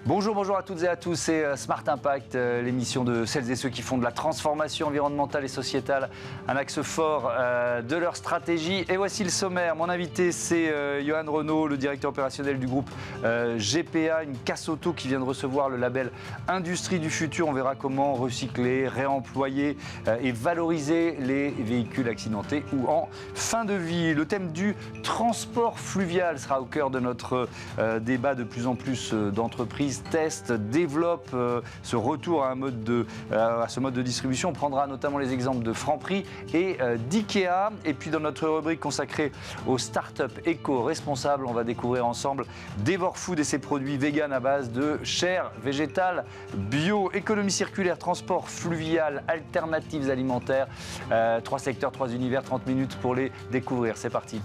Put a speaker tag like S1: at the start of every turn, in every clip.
S1: Bonjour à toutes et à tous, c'est Smart Impact, l'émission de celles et ceux qui font de la transformation environnementale et sociétale un axe fort de leur stratégie. Et voici le sommaire. Mon invité, c'est Johan Renaud, le directeur opérationnel du groupe GPA, une casse auto qui vient de recevoir le label Industrie du futur. On verra comment recycler, réemployer et valoriser les véhicules accidentés ou en fin de vie. Le thème du transport fluvial sera au cœur de notre débat. De plus en plus d'entreprises testent, développent ce retour à ce mode de distribution. On prendra notamment les exemples de Franprix et d'IKEA. Et puis dans notre rubrique consacrée aux startups éco-responsables, on va découvrir ensemble Devorfood et ses produits vegan à base de chair végétale, bio, économie circulaire, transport fluvial, alternatives alimentaires. 3 secteurs, 3 univers, 30 minutes pour les découvrir. C'est parti.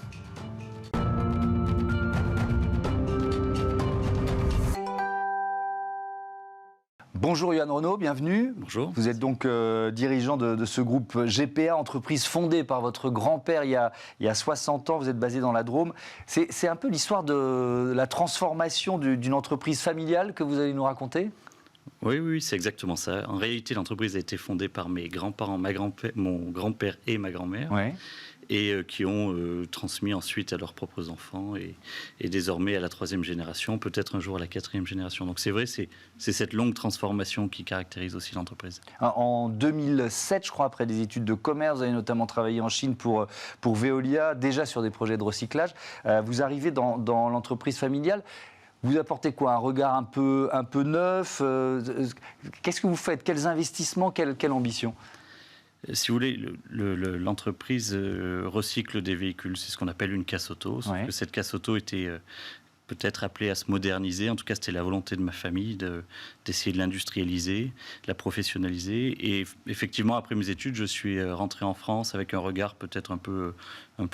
S1: Bonjour Johan Renaud, bienvenue.
S2: Bonjour.
S1: Vous êtes donc dirigeant de ce groupe GPA, entreprise fondée par votre grand-père il y a 60 ans. Vous êtes basé dans la Drôme. C'est un peu l'histoire de la transformation d'une entreprise familiale que vous allez nous raconter ?
S2: Oui, c'est exactement ça. En réalité, l'entreprise a été fondée par mes grands-parents, mon grand-père et ma grand-mère, et qui ont transmis ensuite à leurs propres enfants et désormais à la 3e génération, peut-être un jour à la 4e génération. Donc c'est vrai, c'est cette longue transformation qui caractérise aussi l'entreprise.
S1: En 2007, je crois, après des études de commerce, vous avez notamment travaillé en Chine pour Veolia, déjà sur des projets de recyclage. Vous arrivez dans l'entreprise familiale. Vous apportez quoi? Un regard un peu neuf? Qu'est-ce que vous faites? Quels investissements? Quelle ambition?
S2: Si vous voulez, l'entreprise recycle des véhicules. C'est ce qu'on appelle une casse auto. Sauf que cette casse auto était peut-être appelée à se moderniser. En tout cas, c'était la volonté de ma famille d'essayer de l'industrialiser, de la professionnaliser. Et effectivement, après mes études, je suis rentré en France avec un regard peut-être un peu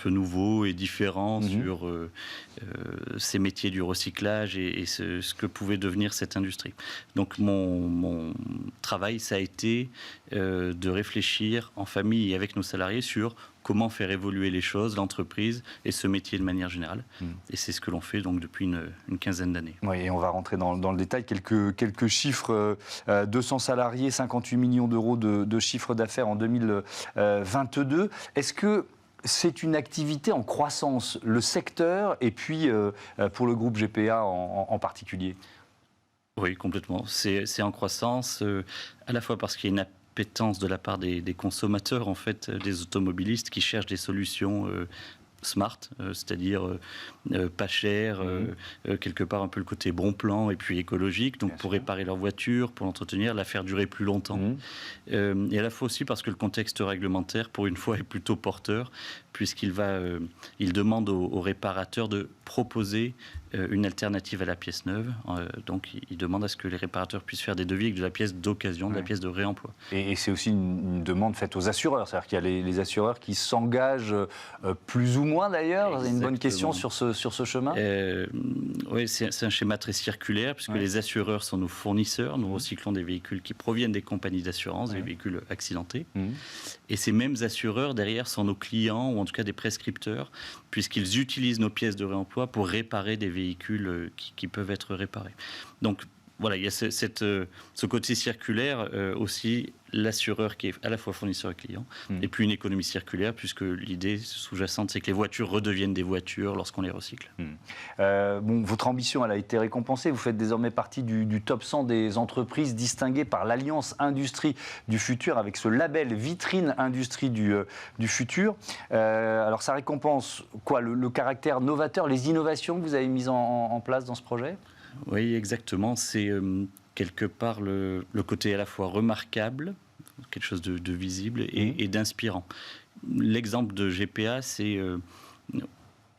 S2: nouveau et différent sur ces métiers du recyclage et ce que pouvait devenir cette industrie. Donc mon travail, ça a été de réfléchir en famille et avec nos salariés sur comment faire évoluer les choses, l'entreprise et ce métier de manière générale. Et c'est ce que l'on fait donc depuis une quinzaine d'années.
S1: Oui, et on va rentrer dans le détail. Quelques chiffres, 200 salariés, 58 millions d'euros de chiffre d'affaires en 2022. Est-ce que c'est une activité en croissance, le secteur, et puis pour le groupe GPA en particulier?
S2: Oui, complètement. C'est en croissance, à la fois parce qu'il y a une appétence de la part des consommateurs, en fait, des automobilistes qui cherchent des solutions smart, c'est-à-dire pas cher, quelque part un peu le côté bon plan et puis écologique, donc pour réparer leur voiture, pour l'entretenir, la faire durer plus longtemps. Et à la fois aussi parce que le contexte réglementaire, pour une fois, est plutôt porteur, puisqu'il demande aux réparateurs de proposer une alternative à la pièce neuve. Donc, il demande à ce que les réparateurs puissent faire des devis avec de la pièce d'occasion, de la pièce de réemploi.
S1: Et c'est aussi une demande faite aux assureurs. C'est-à-dire qu'il y a les assureurs qui s'engagent plus ou moins d'ailleurs. Vous avez une bonne question sur ce chemin?
S2: Oui, c'est un schéma très circulaire, puisque les assureurs sont nos fournisseurs. Nous recyclons des véhicules qui proviennent des compagnies d'assurance, des véhicules accidentés. Et ces mêmes assureurs, derrière, sont nos clients, ou en tout cas des prescripteurs, puisqu'ils utilisent nos pièces de réemploi pour réparer des véhicules qui peuvent être réparés. Donc voilà, il y a ce côté circulaire aussi, l'assureur qui est à la fois fournisseur et client, et puis une économie circulaire, puisque l'idée sous-jacente, c'est que les voitures redeviennent des voitures lorsqu'on les recycle.
S1: Votre ambition, elle a été récompensée. Vous faites désormais partie du top 100 des entreprises distinguées par l'Alliance Industrie du Futur, avec ce label Vitrine Industrie du Futur. Alors ça récompense quoi? Le caractère novateur, les innovations que vous avez mises en place dans ce projet?
S2: Oui, exactement. C'est quelque part le côté à la fois remarquable, quelque chose de visible et d'inspirant. L'exemple de GPA, c'est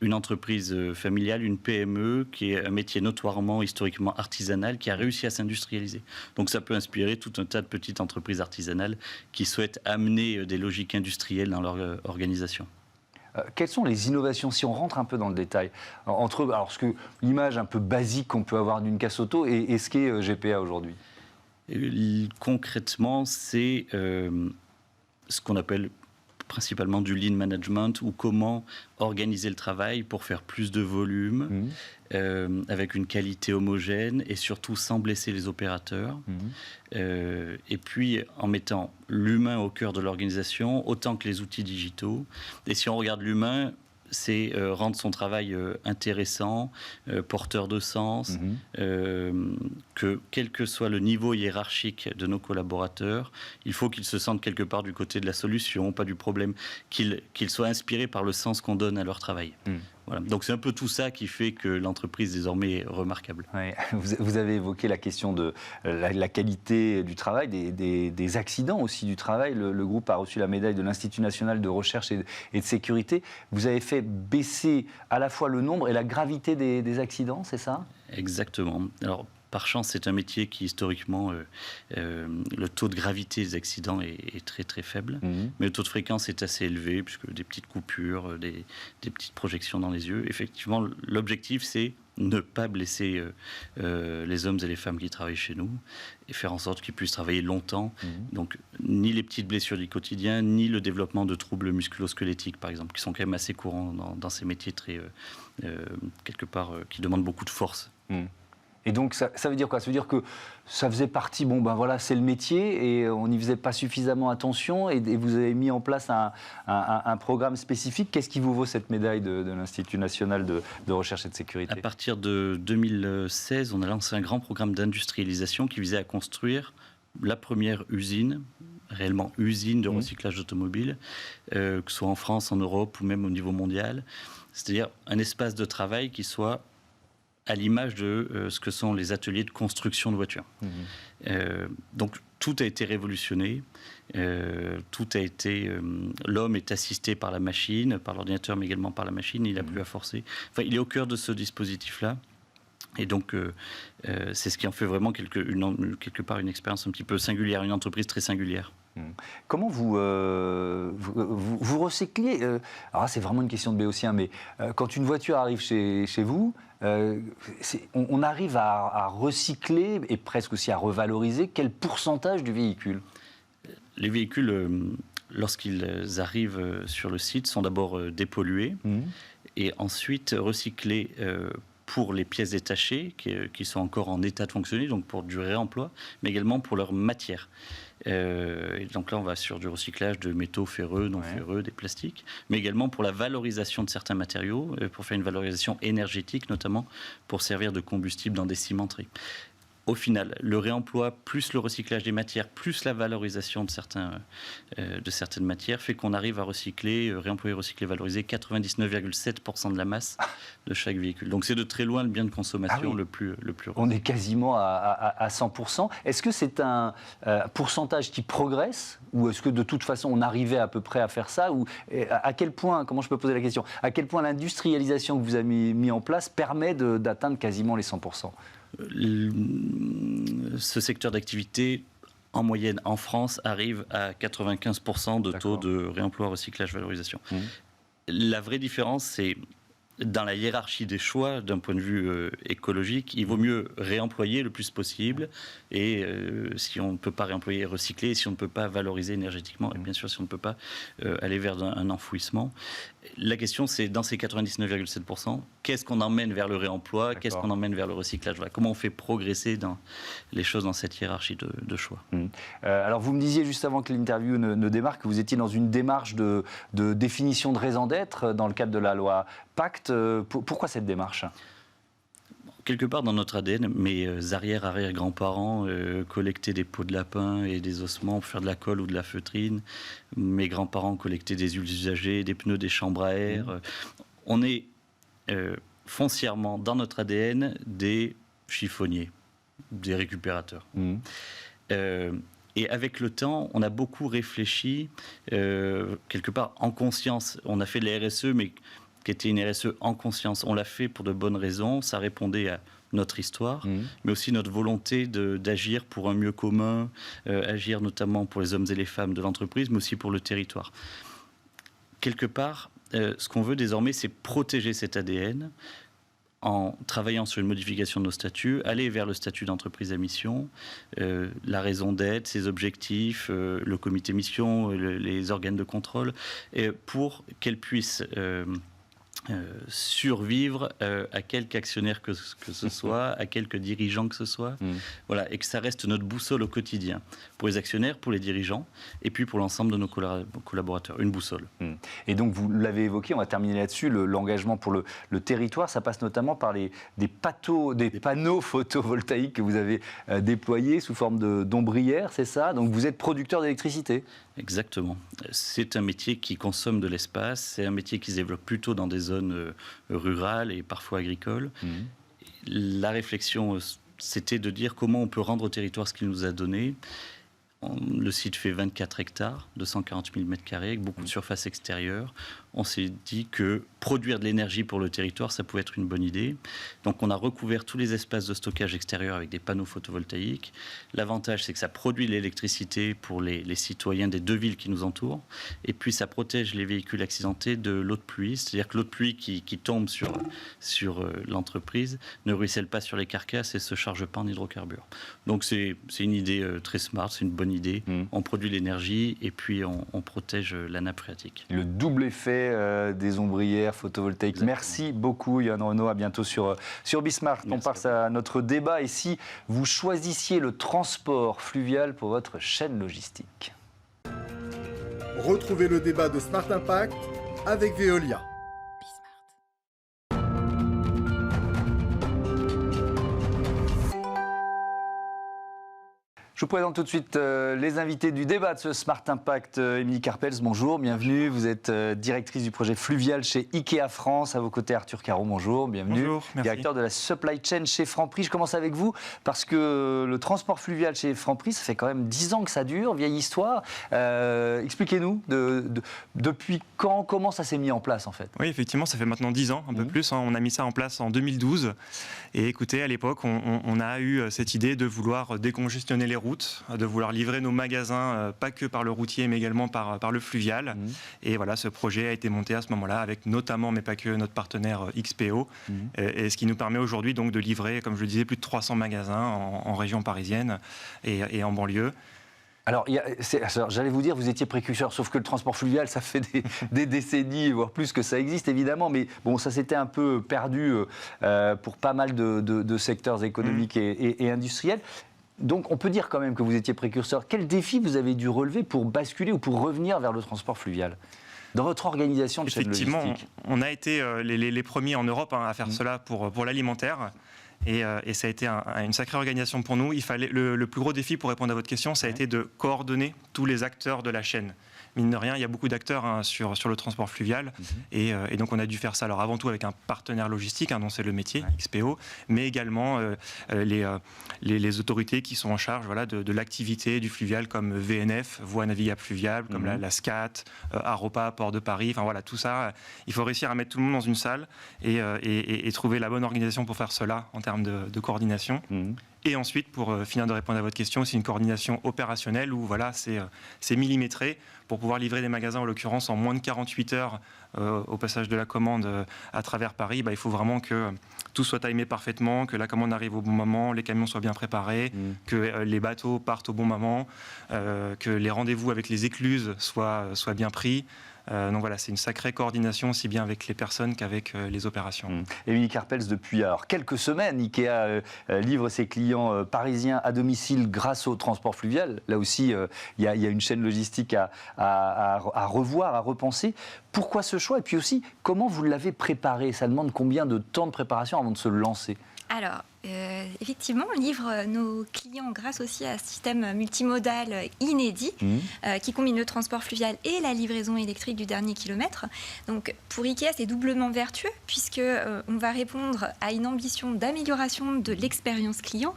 S2: une entreprise familiale, une PME, qui est un métier notoirement, historiquement artisanal, qui a réussi à s'industrialiser. Donc ça peut inspirer tout un tas de petites entreprises artisanales qui souhaitent amener des logiques industrielles dans leur organisation.
S1: Quelles sont les innovations, si on rentre un peu dans le détail, entre l'image un peu basique qu'on peut avoir d'une casse auto et ce qu'est GPA aujourd'hui?
S2: Concrètement, c'est ce qu'on appelle principalement du lean management ou comment organiser le travail pour faire plus de volume, avec une qualité homogène et surtout sans blesser les opérateurs. Et puis en mettant l'humain au cœur de l'organisation, autant que les outils digitaux. Et si on regarde l'humain, c'est rendre son travail intéressant, porteur de sens, que quel que soit le niveau hiérarchique de nos collaborateurs, il faut qu'ils se sentent quelque part du côté de la solution, pas du problème, qu'ils soient inspirés par le sens qu'on donne à leur travail. Voilà. Donc c'est un peu tout ça qui fait que l'entreprise désormais est remarquable.
S1: Ouais. Vous avez évoqué la question de la qualité du travail, des accidents aussi du travail. Le groupe a reçu la médaille de l'Institut national de recherche et de sécurité. Vous avez fait baisser à la fois le nombre et la gravité des accidents, c'est ça ?
S2: Exactement. Alors, par chance, c'est un métier qui, historiquement, le taux de gravité des accidents est très, très faible. Mais le taux de fréquence est assez élevé, puisque des petites coupures, des petites projections dans les yeux. Effectivement, l'objectif, c'est ne pas blesser les hommes et les femmes qui travaillent chez nous et faire en sorte qu'ils puissent travailler longtemps. Donc, ni les petites blessures du quotidien, ni le développement de troubles musculo-squelettiques, par exemple, qui sont quand même assez courants dans ces métiers très, quelque part, qui demandent beaucoup de force.
S1: Et donc, ça veut dire quoi ? Ça veut dire que ça faisait partie, bon ben voilà, c'est le métier et on n'y faisait pas suffisamment attention et vous avez mis en place un programme spécifique. Qu'est-ce qui vous vaut cette médaille de l'Institut national de recherche et de sécurité ?
S2: À partir de 2016, on a lancé un grand programme d'industrialisation qui visait à construire la première usine, réellement usine de recyclage d'automobiles, que ce soit en France, en Europe ou même au niveau mondial. C'est-à-dire un espace de travail qui soit à l'image de ce que sont les ateliers de construction de voitures. Donc tout a été révolutionné, tout a été... l'homme est assisté par la machine, par l'ordinateur, mais également par la machine, il n'a plus à forcer. Enfin, il est au cœur de ce dispositif-là. Et donc, c'est ce qui en fait vraiment quelque part une expérience un petit peu singulière, une entreprise très singulière.
S1: Comment vous recyclez alors c'est vraiment une question de béotien, mais quand une voiture arrive chez vous, on arrive à recycler et presque aussi à revaloriser quel pourcentage du véhicule ?
S2: Les véhicules, lorsqu'ils arrivent sur le site, sont d'abord dépollués et ensuite recyclés pour les pièces détachées qui sont encore en état de fonctionner, donc pour du réemploi, mais également pour leur matière. Et donc là, on va sur du recyclage de métaux ferreux, non ferreux, des plastiques, mais également pour la valorisation de certains matériaux, pour faire une valorisation énergétique, notamment pour servir de combustible dans des cimenteries. Au final, le réemploi plus le recyclage des matières, plus la valorisation de certaines matières, fait qu'on arrive à recycler, réemployer, recycler, valoriser 99,7% de la masse de chaque véhicule. Donc c'est de très loin le bien de consommation le plus
S1: On est quasiment à 100%. Est-ce que c'est un pourcentage qui progresse ou est-ce que de toute façon on arrivait à peu près à faire ça ou à quel point, comment je peux poser la question, à quel point l'industrialisation que vous avez mis en place permet d'atteindre quasiment les 100%?
S2: Ce secteur d'activité, en moyenne en France, arrive à 95% de taux de réemploi, recyclage, valorisation. La vraie différence, c'est dans la hiérarchie des choix, d'un point de vue écologique, il vaut mieux réemployer le plus possible et si on ne peut pas réemployer, recycler, si on ne peut pas valoriser énergétiquement, et bien sûr si on ne peut pas aller vers un enfouissement. La question, c'est dans ces 99,7%, qu'est-ce qu'on emmène vers le réemploi, qu'est-ce qu'on emmène vers le recyclage, voilà. Comment on fait progresser les choses dans cette hiérarchie de choix.
S1: Alors vous me disiez juste avant que l'interview ne démarre que vous étiez dans une démarche de définition de raison d'être dans le cadre de la loi Pacte. Pourquoi cette démarche ?
S2: Quelque part dans notre ADN, mes arrière-arrière-grands-parents collectaient des peaux de lapin et des ossements pour faire de la colle ou de la feutrine. Mes grands-parents collectaient des huiles usagées, des pneus, des chambres à air. On est foncièrement dans notre ADN des chiffonniers, des récupérateurs. Et avec le temps, on a beaucoup réfléchi, quelque part en conscience. On a fait de la RSE, mais qui était une RSE en conscience. On l'a fait pour de bonnes raisons, ça répondait à notre histoire, mais aussi notre volonté d'agir pour un mieux commun, agir notamment pour les hommes et les femmes de l'entreprise, mais aussi pour le territoire. Quelque part, ce qu'on veut désormais, c'est protéger cet ADN en travaillant sur une modification de nos statuts, aller vers le statut d'entreprise à mission, la raison d'être, ses objectifs, le comité mission, les organes de contrôle, pour qu'elle puisse survivre à quelque actionnaire que ce soit, à quelque dirigeant que ce soit, voilà, et que ça reste notre boussole au quotidien, pour les actionnaires, pour les dirigeants, et puis pour l'ensemble de nos collaborateurs, une boussole.
S1: Et donc, vous l'avez évoqué, on va terminer là-dessus, l'engagement pour le territoire, ça passe notamment par des panneaux photovoltaïques que vous avez déployés sous forme d'ombrières, c'est ça? Donc, vous êtes producteur d'électricité?
S2: Exactement. C'est un métier qui consomme de l'espace, c'est un métier qui se développe plutôt dans des zones rurales et parfois agricoles. La réflexion, c'était de dire comment on peut rendre au territoire ce qu'il nous a donné. Le site fait 24 hectares, 240 000 m², avec beaucoup de surface extérieure. On s'est dit que produire de l'énergie pour le territoire, ça pouvait être une bonne idée. Donc on a recouvert tous les espaces de stockage extérieur avec des panneaux photovoltaïques. L'avantage, c'est que ça produit de l'électricité pour les citoyens des 2 villes qui nous entourent. Et puis ça protège les véhicules accidentés de l'eau de pluie. C'est-à-dire que l'eau de pluie qui tombe sur l'entreprise ne ruisselle pas sur les carcasses et ne se charge pas en hydrocarbures. Donc c'est une idée très smart, c'est une bonne idée. On produit l'énergie et puis on protège la nappe phréatique.
S1: Le double effet des ombrières photovoltaïques. Exactement. Merci beaucoup Johan Renaud, à bientôt sur Bismart. On passe à notre débat. Et si vous choisissiez le transport fluvial pour votre chaîne logistique?
S3: Retrouvez le débat de Smart Impact avec Veolia.
S1: Je vous présente tout de suite les invités du débat de ce Smart Impact. Émilie Carpels, bonjour, bienvenue. Vous êtes directrice du projet fluvial chez Ikea France. À vos côtés, Arthur Caron, bonjour, bienvenue.
S4: Bonjour, merci.
S1: Directeur de la supply chain chez Franprix. Je commence avec vous parce que le transport fluvial chez Franprix, ça fait quand même 10 ans que ça dure, vieille histoire. Expliquez-nous depuis quand, comment ça s'est mis en place en fait?
S4: Oui, effectivement, ça fait maintenant 10 ans, un peu plus. On a mis ça en place en 2012. Et écoutez, à l'époque, on a eu cette idée de vouloir décongestionner les routes, de vouloir livrer nos magasins, pas que par le routier, mais également par le fluvial. Et voilà, ce projet a été monté à ce moment-là, avec notamment, mais pas que, notre partenaire XPO. Et ce qui nous permet aujourd'hui donc de livrer, comme je le disais, plus de 300 magasins en région parisienne et en banlieue.
S1: Alors, j'allais vous dire, vous étiez précurseur, sauf que le transport fluvial, ça fait des décennies, voire plus que ça existe, évidemment. Mais bon, ça s'était un peu perdu pour pas mal de secteurs économiques et industriels. Donc, on peut dire quand même que vous étiez précurseur. Quel défi vous avez dû relever pour basculer ou pour revenir vers le transport fluvial dans votre organisation de chaîne logistique?
S4: Effectivement, on a été les premiers en Europe à faire cela pour l'alimentaire. Et ça a été une sacrée organisation pour nous. Il fallait, le plus gros défi, pour répondre à votre question, ça a été de coordonner tous les acteurs de la chaîne. Mine de rien, il y a beaucoup d'acteurs sur le transport fluvial. Et donc, on a dû faire ça. Alors, avant tout, avec un partenaire logistique, dont c'est le métier, XPO, mais également les autorités qui sont en charge de l'activité du fluvial, comme VNF, Voies navigables fluviales, comme la SCAT, Aropa, Port de Paris. Enfin, voilà, tout ça. Il faut réussir à mettre tout le monde dans une salle et trouver la bonne organisation pour faire cela en termes de coordination. Et ensuite, pour finir de répondre à votre question, c'est une coordination opérationnelle où voilà, c'est millimétré pour pouvoir livrer des magasins, en l'occurrence, en moins de 48 heures au passage de la commande à travers Paris. Il faut vraiment que tout soit timé parfaitement, que la commande arrive au bon moment, les camions soient bien préparés, que les bateaux partent au bon moment, que les rendez-vous avec les écluses soient bien pris. Donc voilà, c'est une sacrée coordination aussi bien avec les personnes qu'avec les opérations.
S1: Émilie Carpels, depuis quelques semaines, Ikea livre ses clients parisiens à domicile grâce au transport fluvial. Là aussi, il y a une chaîne logistique à revoir, à repenser. Pourquoi ce choix? Et puis aussi, comment vous l'avez préparé? Ça demande combien de temps de préparation avant de se lancer?
S5: Alors, effectivement, on livre nos clients grâce aussi à un système multimodal inédit qui combine le transport fluvial et la livraison électrique du dernier kilomètre. Donc, pour Ikea, c'est doublement vertueux puisqu'on va répondre à une ambition d'amélioration de l'expérience client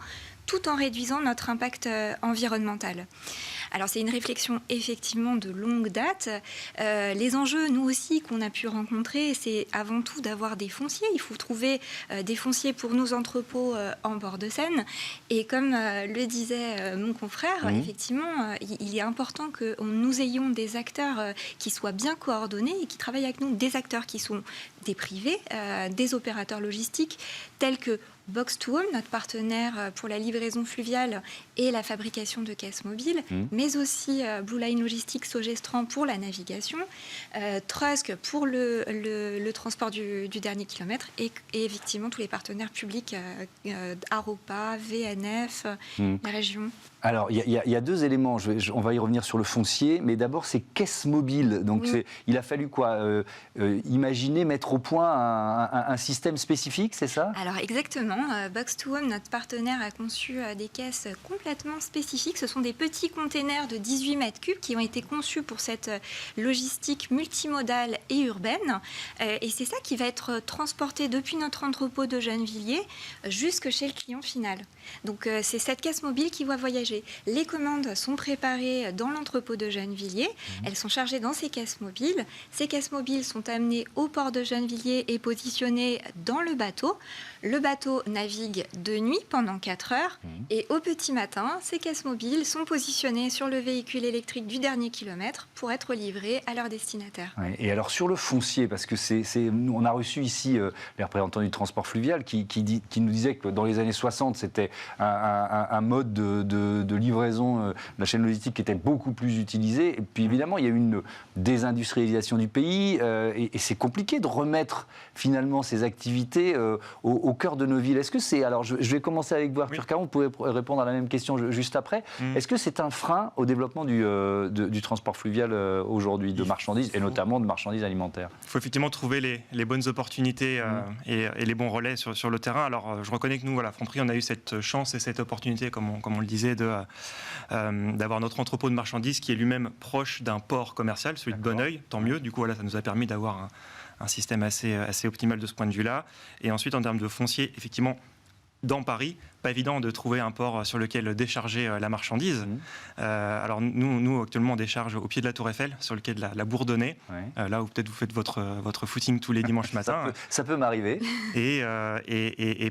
S5: tout en réduisant notre impact environnemental. Alors c'est une réflexion effectivement de longue date. Les enjeux, nous aussi, qu'on a pu rencontrer, c'est avant tout d'avoir des fonciers. Il faut trouver des fonciers pour nos entrepôts en bord de Seine. Et comme le disait mon confrère, effectivement, il est important que nous ayons des acteurs qui soient bien coordonnés et qui travaillent avec nous, des acteurs qui sont des privés, des opérateurs logistiques, tels que Box2Home, notre partenaire pour la livraison fluviale et la fabrication de caisses mobiles, mais aussi Blue Line Logistics, Sogestran pour la navigation, Trusk pour le transport du dernier kilomètre et effectivement tous les partenaires publics, Aropa, VNF, la région.
S1: Alors, il y a deux éléments. On va y revenir sur le foncier, mais d'abord, c'est caisse mobile. Donc, il a fallu quoi imaginer, mettre au point un système spécifique, c'est ça?
S5: Alors, exactement. Box2Home, notre partenaire, a conçu des caisses complètement spécifiques. Ce sont des petits containers de 18 mètres cubes qui ont été conçus pour cette logistique multimodale et urbaine. Et c'est ça qui va être transporté depuis notre entrepôt de Gennevilliers jusque chez le client final. Donc, c'est cette caisse mobile qui va voyager. Les commandes sont préparées dans l'entrepôt de Gennevilliers. Elles sont chargées dans ces caisses mobiles. Ces caisses mobiles sont amenées au port de Gennevilliers et positionnées dans le bateau. Le bateau navigue de nuit pendant 4 heures. Et au petit matin, ces caisses mobiles sont positionnées sur le véhicule électrique du dernier kilomètre pour être livrées à leur destinataire.
S1: Ouais, et alors sur le foncier, parce que nous, on a reçu ici les représentants du transport fluvial qui nous disaient que dans les années 60, c'était un mode de livraison de la chaîne logistique qui était beaucoup plus utilisé. Et puis évidemment, il y a eu une désindustrialisation du pays et c'est compliqué de remettre finalement ces activités au cœur de nos villes. Est-ce que c'est... Alors je vais commencer avec vous, Arthur Caron, vous pouvez répondre à la même question juste après. Est-ce que c'est un frein au développement du transport fluvial aujourd'hui, de marchandises et notamment de marchandises alimentaires?
S4: Il faut effectivement trouver les bonnes opportunités et les bons relais sur le terrain. Alors je reconnais que nous, voilà, Franprix, on a eu cette chance et cette opportunité, comme on le disait, d'avoir notre entrepôt de marchandises qui est lui-même proche d'un port commercial, celui de Bonneuil, tant mieux. Du coup, voilà, ça nous a permis d'avoir un système assez optimal de ce point de vue-là. Et ensuite, en termes de foncier, effectivement, dans Paris, pas évident de trouver un port sur lequel décharger la marchandise. Alors nous, actuellement, on décharge au pied de la Tour Eiffel, sur le quai de la Bourdonnais, là où peut-être vous faites votre footing tous les dimanches matins.
S1: Ça peut m'arriver.
S4: Et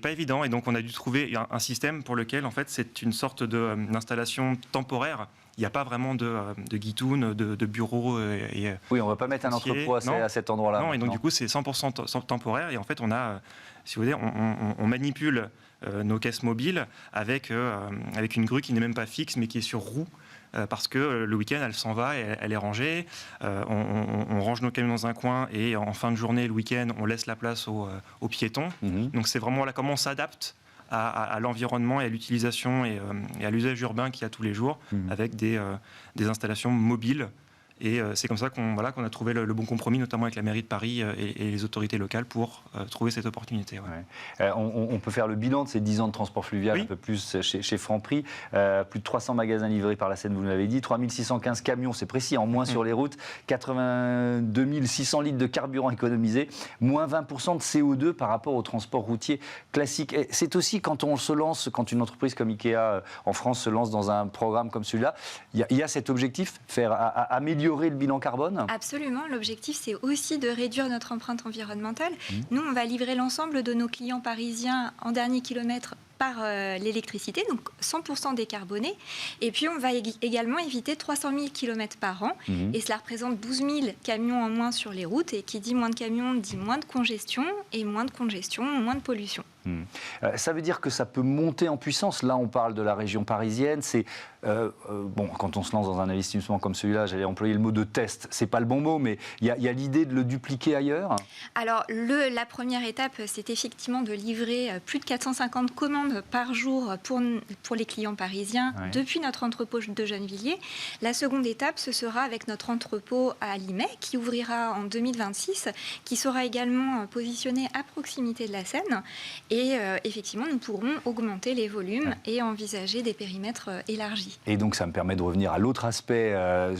S4: pas évident. Et donc, on a dû trouver un système pour lequel, en fait, c'est une sorte d'installation temporaire. Il n'y a pas vraiment de guitoune, de bureau.
S1: Oui, on ne va pas mettre un entrepôt à cet endroit-là.
S4: Non, et donc du coup, c'est 100% temporaire. Et en fait, on a, si vous voulez, on manipule nos caisses mobiles avec une grue qui n'est même pas fixe, mais qui est sur roue. Parce que le week-end, elle s'en va, elle est rangée. On range nos camions dans un coin et en fin de journée, le week-end, on laisse la place aux piétons. Donc c'est vraiment là comment on s'adapte à l'environnement et à l'utilisation et à l'usage urbain qu'il y a tous les jours avec des installations mobiles. Et c'est comme ça qu'on a trouvé le bon compromis, notamment avec la mairie de Paris et les autorités locales pour trouver cette opportunité.
S1: On peut faire le bilan de ces 10 ans de transport fluvial, un peu plus chez Franprix. Plus de 300 magasins livrés par la Seine, vous l'avez dit, 3615 camions, c'est précis, en moins sur les routes, 82 600 litres de carburant économisés, moins 20% de CO2 par rapport au transport routier classique. Et c'est aussi quand une entreprise comme Ikea en France se lance dans un programme comme celui-là, il y a cet objectif, améliorer le bilan carbone?
S5: Absolument. L'objectif, c'est aussi de réduire notre empreinte environnementale. Nous, on va livrer l'ensemble de nos clients parisiens en dernier kilomètre par l'électricité, donc 100% décarboné. Et puis, on va également éviter 300 000 km par an. Et cela représente 12 000 camions en moins sur les routes. Et qui dit moins de camions, dit moins de congestion. Et moins de congestion, moins de pollution.
S1: Ça veut dire que ça peut monter en puissance. Là, on parle de la région parisienne. C'est quand on se lance dans un investissement comme celui-là, j'allais employer le mot de test. C'est pas le bon mot, mais il y a l'idée de le dupliquer ailleurs. Alors,
S5: la première étape, c'est effectivement de livrer plus de 450 commandes par jour pour les clients parisiens depuis notre entrepôt de Gennevilliers. La seconde étape, ce sera avec notre entrepôt à Limay, qui ouvrira en 2026, qui sera également positionné à proximité de la Seine. Et effectivement, nous pourrons augmenter les volumes et envisager des périmètres élargis.
S1: Et donc, ça me permet de revenir à l'autre aspect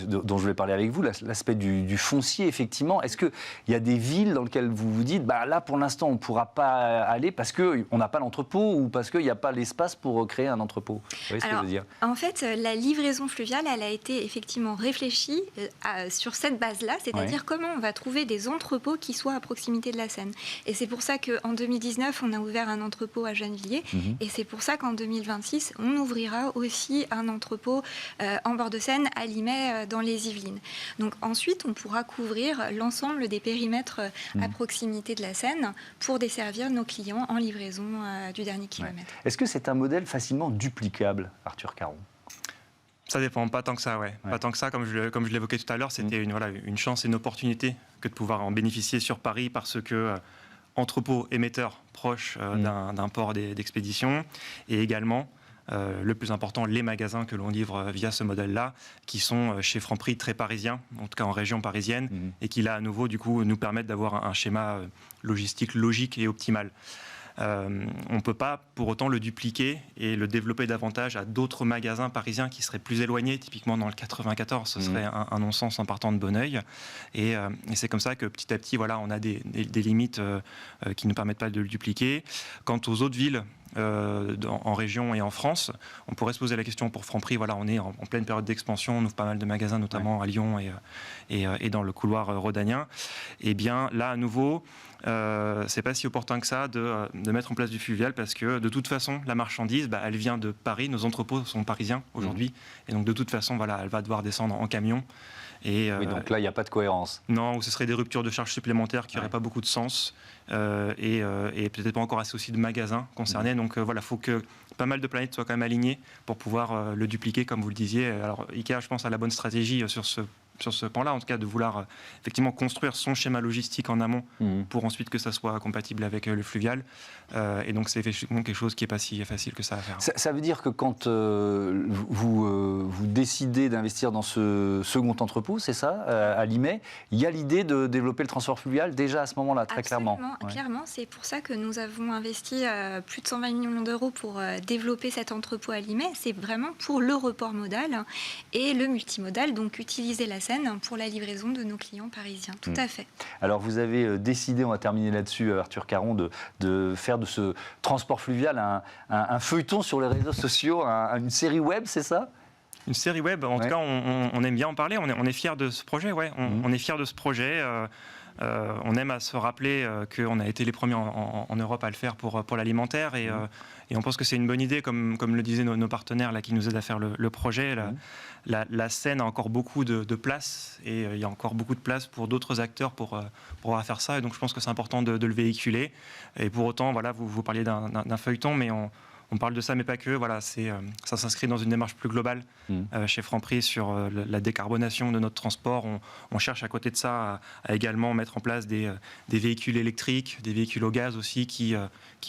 S1: dont je voulais parler avec vous, l'aspect du foncier, effectivement. Est-ce qu'il y a des villes dans lesquelles vous vous dites, là, pour l'instant, on ne pourra pas aller parce qu'on n'a pas l'entrepôt ou parce qu'il n'y a pas l'espace pour créer un entrepôt? Vous voyez ce que je veux dire?
S5: En fait, la livraison fluviale, elle a été effectivement réfléchie sur cette base-là, c'est-à-dire comment on va trouver des entrepôts qui soient à proximité de la Seine. Et c'est pour ça qu'en 2019, on a ouvert un entrepôt à Gennevilliers. Et c'est pour ça qu'en 2026, on ouvrira aussi un entrepôt en bord de Seine à Limay, dans les Yvelines. Donc ensuite, on pourra couvrir l'ensemble des périmètres à proximité de la Seine pour desservir nos clients en livraison du dernier kilomètre.
S1: Est-ce que c'est un modèle facilement duplicable, Arthur Caron?
S4: Ça dépend, pas tant que ça, Pas tant que ça, comme je l'évoquais tout à l'heure, c'était une chance et une opportunité que de pouvoir en bénéficier sur Paris parce que entrepôt émetteur proche d'un port d'expédition et également, le plus important, les magasins que l'on livre via ce modèle-là, qui sont chez Franprix très parisiens, en tout cas en région parisienne, et qui là, à nouveau, du coup, nous permettent d'avoir un schéma logistique logique et optimal. On ne peut pas pour autant le dupliquer et le développer davantage à d'autres magasins parisiens qui seraient plus éloignés. Typiquement dans le 94, ce serait un non-sens en partant de Bonneuil. Et c'est comme ça que petit à petit, on a des limites qui ne permettent pas de le dupliquer. Quant aux autres villes, en région et en France, on pourrait se poser la question pour Franprix, on est en pleine période d'expansion, on ouvre pas mal de magasins, notamment à Lyon et dans le couloir rhodanien. Et bien là, à nouveau, c'est pas si opportun que ça de mettre en place du fluvial parce que de toute façon, la marchandise, elle vient de Paris, nos entrepôts sont parisiens aujourd'hui, et donc de toute façon, elle va devoir descendre en camion. Et,
S1: donc là, il n'y a pas de cohérence.
S4: Non, ou ce serait des ruptures de charges supplémentaires qui n'auraient pas beaucoup de sens et peut-être pas encore assez aussi de magasins concernés. Donc il faut que pas mal de planètes soient quand même alignées pour pouvoir le dupliquer, comme vous le disiez. Alors Ikea, je pense, a la bonne stratégie sur ce pan-là, en tout cas de vouloir effectivement construire son schéma logistique en amont pour ensuite que ça soit compatible avec le fluvial. Et donc c'est effectivement quelque chose qui n'est pas si facile que ça à faire.
S1: Ça veut dire que quand vous décidez d'investir dans ce second entrepôt, c'est ça, à Limay, il y a l'idée de développer le transport fluvial déjà à ce moment-là, très clairement.
S5: Clairement, c'est pour ça que nous avons investi plus de 120 millions d'euros pour développer cet entrepôt à Limay. C'est vraiment pour le report modal et le multimodal, donc utiliser la Seine pour la livraison de nos clients parisiens. Tout à fait.
S1: Alors vous avez décidé, on va terminer là-dessus, Arthur Caron, de faire de ce transport fluvial un feuilleton sur les réseaux sociaux, une série web, c'est ça?
S4: Une série web, en tout cas, on aime bien en parler, on est fiers de ce projet, on est fiers de ce projet. On aime à se rappeler qu'on a été les premiers en Europe à le faire pour l'alimentaire et on pense que c'est une bonne idée, comme le disaient nos partenaires là, qui nous aident à faire le projet. La Seine a encore beaucoup de place et il y a encore beaucoup de place pour d'autres acteurs pour pouvoir faire ça. Et donc je pense que c'est important de le véhiculer. Et pour autant, vous parliez d'un feuilleton, mais on parle de ça, mais pas que. Ça s'inscrit dans une démarche plus globale chez Franprix sur la décarbonation de notre transport. On cherche à côté de ça à également mettre en place des véhicules électriques, des véhicules au gaz aussi qui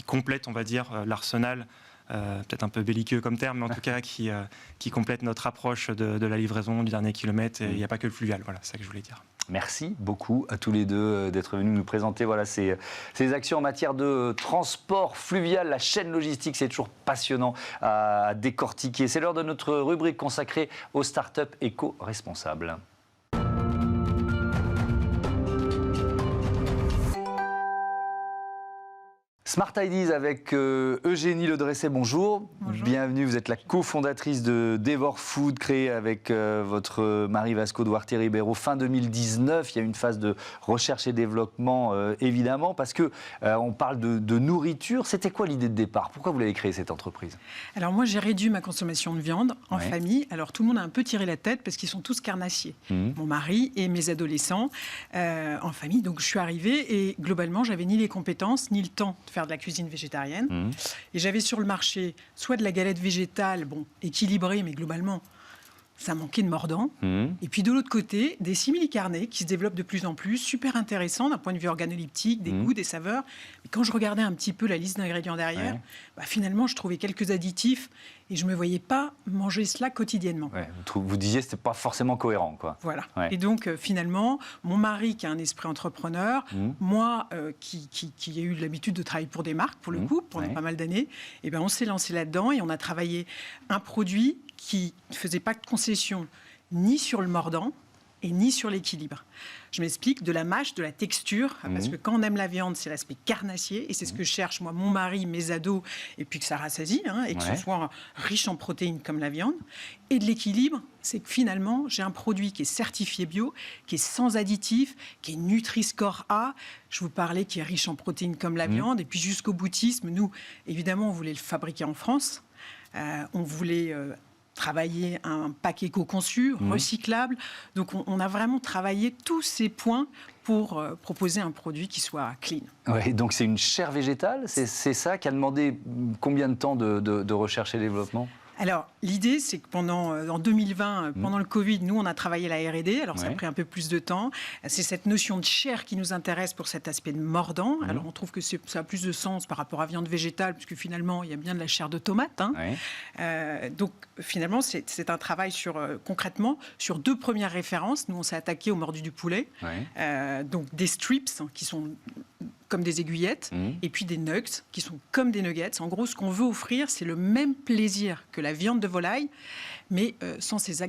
S4: complètent, on va dire, l'arsenal. Peut-être un peu belliqueux comme terme, mais en tout cas qui complète notre approche de la livraison du dernier kilomètre. Il n'y a pas que le fluvial, c'est ça que je voulais dire.
S1: Merci beaucoup à tous les deux d'être venus nous présenter ces actions en matière de transport fluvial. La chaîne logistique, c'est toujours passionnant à décortiquer. C'est l'heure de notre rubrique consacrée aux startups éco-responsables. Smart Ideas avec Eugénie Ledresset, bonjour. Bienvenue, vous êtes la cofondatrice de Devor Food, créée avec votre mari Vasco Duarte Ribeiro fin 2019. Il y a une phase de recherche et développement, évidemment, parce qu'on parle de nourriture. C'était quoi l'idée de départ? Pourquoi vous l'avez créée, cette entreprise?
S6: Alors moi, j'ai réduit ma consommation de viande en famille. Alors tout le monde a un peu tiré la tête parce qu'ils sont tous carnassiers. Mon mari et mes adolescents en famille. Donc je suis arrivée et globalement, j'avais ni les compétences, ni le temps de faire de la cuisine végétarienne. Et j'avais sur le marché soit de la galette végétale, équilibrée, mais globalement, ça manquait de mordant. Et puis de l'autre côté, des simili-carnés qui se développent de plus en plus, super intéressants d'un point de vue organoleptique, des goûts, des saveurs. Mais quand je regardais un petit peu la liste d'ingrédients derrière, finalement, je trouvais quelques additifs et je ne me voyais pas manger cela quotidiennement.
S1: Ouais, vous disiez que ce n'était pas forcément cohérent, quoi.
S6: Voilà. Ouais. Et donc, finalement, mon mari qui a un esprit entrepreneur, moi qui ai eu l'habitude de travailler pour des marques, pour le coup, pendant pas mal d'années, et on s'est lancé là-dedans et on a travaillé un produit qui ne faisait pas de concession ni sur le mordant et ni sur l'équilibre. Je m'explique, de la mâche, de la texture, parce que quand on aime la viande, c'est l'aspect carnassier, et c'est ce que je cherche, moi, mon mari, mes ados, et puis que ça rassasie, et que ce soit riche en protéines comme la viande. Et de l'équilibre, c'est que finalement, j'ai un produit qui est certifié bio, qui est sans additifs, qui est Nutri-Score A, je vous parlais, qui est riche en protéines comme la viande, et puis jusqu'au boutisme, nous, évidemment, on voulait le fabriquer en France, on voulait... travailler un pack éco-conçu, recyclable. Donc, on a vraiment travaillé tous ces points pour proposer un produit qui soit clean.
S1: Oui, donc c'est une chair végétale, c'est ça qui a demandé combien de temps de recherche et développement ?
S6: Alors, l'idée, c'est que en 2020, pendant le Covid, nous, on a travaillé la R&D. Alors, ça a pris un peu plus de temps. C'est cette notion de chair qui nous intéresse pour cet aspect de mordant. Alors, on trouve que ça a plus de sens par rapport à viande végétale, puisque finalement, il y a bien de la chair de tomate. Donc, finalement, c'est un travail concrètement sur 2 premières références. Nous, on s'est attaqué au mordu du poulet. Donc, des strips qui sont comme des aiguillettes, et puis des nuggets, qui sont comme des nuggets. En gros, ce qu'on veut offrir, c'est le même plaisir que la viande de volaille, mais sans ces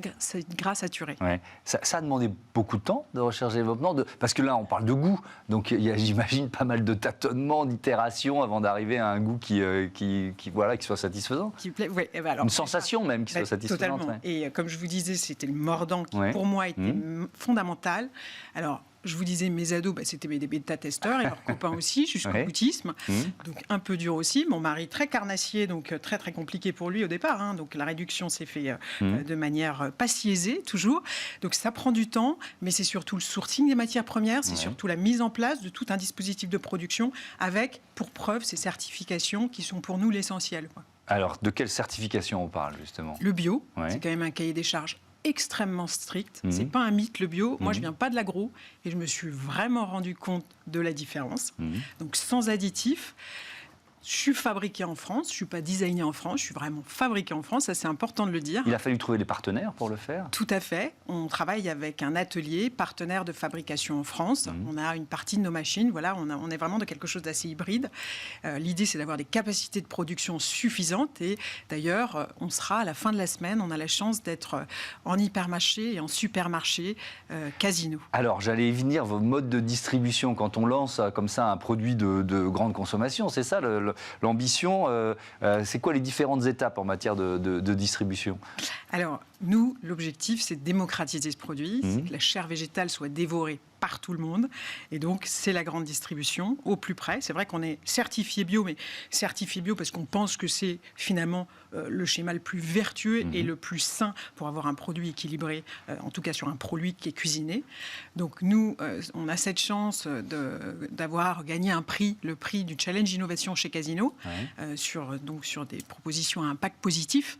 S6: gras saturés. Ouais.
S1: Ça a demandé beaucoup de temps de recherche et développement, parce que là, on parle de goût, donc il y a, j'imagine, pas mal de tâtonnements, d'itérations avant d'arriver à un goût qui soit satisfaisant. Une sensation même qui soit satisfaisante.
S6: Totalement. Et comme je vous disais, c'était le mordant qui, pour moi, était fondamental. Alors, je vous disais, mes ados, c'était des bêta-testeurs, et leurs copains aussi, jusqu'au boutisme. Donc, un peu dur aussi. Mon mari, très carnassier, donc très, très compliqué pour lui au départ. Donc, la réduction s'est faite de manière pas si aisée, toujours. Donc, ça prend du temps, mais c'est surtout le sourcing des matières premières, c'est surtout la mise en place de tout un dispositif de production avec, pour preuve, ces certifications qui sont pour nous l'essentiel.
S1: Alors, de quelle certification on parle, justement ?
S6: Le bio, c'est quand même un cahier des charges extrêmement strict. C'est pas un mythe, le bio. Moi, je viens pas de l'agro et je me suis vraiment rendu compte de la différence. Donc, sans additifs. Je suis fabriquée en France, je ne suis pas designée en France, je suis vraiment fabriquée en France, ça c'est important de le dire.
S1: Il a fallu trouver des partenaires pour le faire ?
S6: Tout à fait. On travaille avec un atelier partenaire de fabrication en France. On a une partie de nos machines, voilà, on est vraiment de quelque chose d'assez hybride. L'idée c'est d'avoir des capacités de production suffisantes et d'ailleurs on sera à la fin de la semaine, on a la chance d'être en hypermarché et en supermarché Casino.
S1: Alors j'allais y venir, vos modes de distribution quand on lance comme ça un produit de grande consommation, c'est ça l'ambition, c'est quoi les différentes étapes en matière de distribution ?
S6: Alors, nous, l'objectif, c'est de démocratiser ce produit, c'est que la chair végétale soit dévorée par tout le monde. Et donc, c'est la grande distribution, au plus près. C'est vrai qu'on est certifié bio, mais certifié bio parce qu'on pense que c'est finalement le schéma le plus vertueux et le plus sain pour avoir un produit équilibré, en tout cas sur un produit qui est cuisiné. Donc, nous, on a cette chance d'avoir gagné un prix, le prix du Challenge Innovation chez Casino, sur des propositions à impact positif.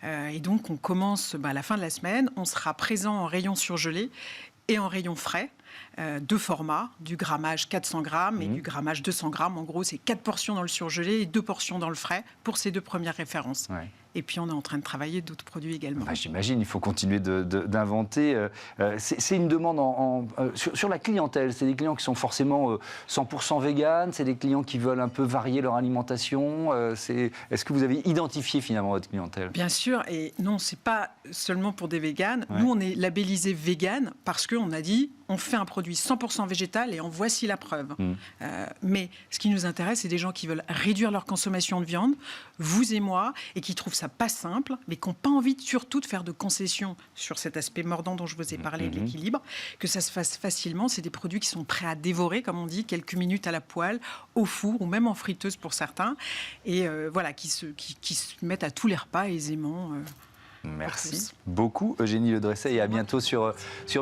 S6: Et donc, on commence à la fin de la semaine. On sera présent en rayon surgelé et en rayon frais, 2 formats, du grammage 400 grammes et du grammage 200 grammes. En gros, c'est 4 portions dans le surgelé et 2 portions dans le frais pour ces 2 premières références. Et puis, on est en train de travailler d'autres produits également.
S1: J'imagine, il faut continuer d'inventer. C'est une demande sur la clientèle. C'est des clients qui sont forcément 100% véganes. C'est des clients qui veulent un peu varier leur alimentation. Est-ce que vous avez identifié finalement votre clientèle ?
S6: Bien sûr. Et non, ce n'est pas seulement pour des véganes. Nous, on est labellisé vegan parce qu'on a dit on fait un produit 100% végétal et en voici la preuve. Mais ce qui nous intéresse, c'est des gens qui veulent réduire leur consommation de viande, vous et moi, et qui trouvent ça pas simple, mais qui n'ont pas envie surtout de faire de concessions sur cet aspect mordant dont je vous ai parlé, de l'équilibre, que ça se fasse facilement. C'est des produits qui sont prêts à dévorer, comme on dit, quelques minutes à la poêle, au four ou même en friteuse pour certains, et qui se mettent à tous les repas aisément.
S1: Merci beaucoup Eugénie Le Dresset et à bientôt sur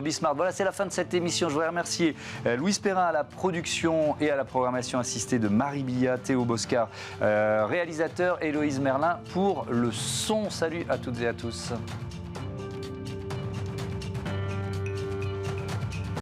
S1: Bismart. Voilà, c'est la fin de cette émission. Je voudrais remercier Louise Perrin à la production et à la programmation assistée de Marie Billat, Théo Boscar, réalisateur, Héloïse Merlin pour le son. Salut à toutes et à tous.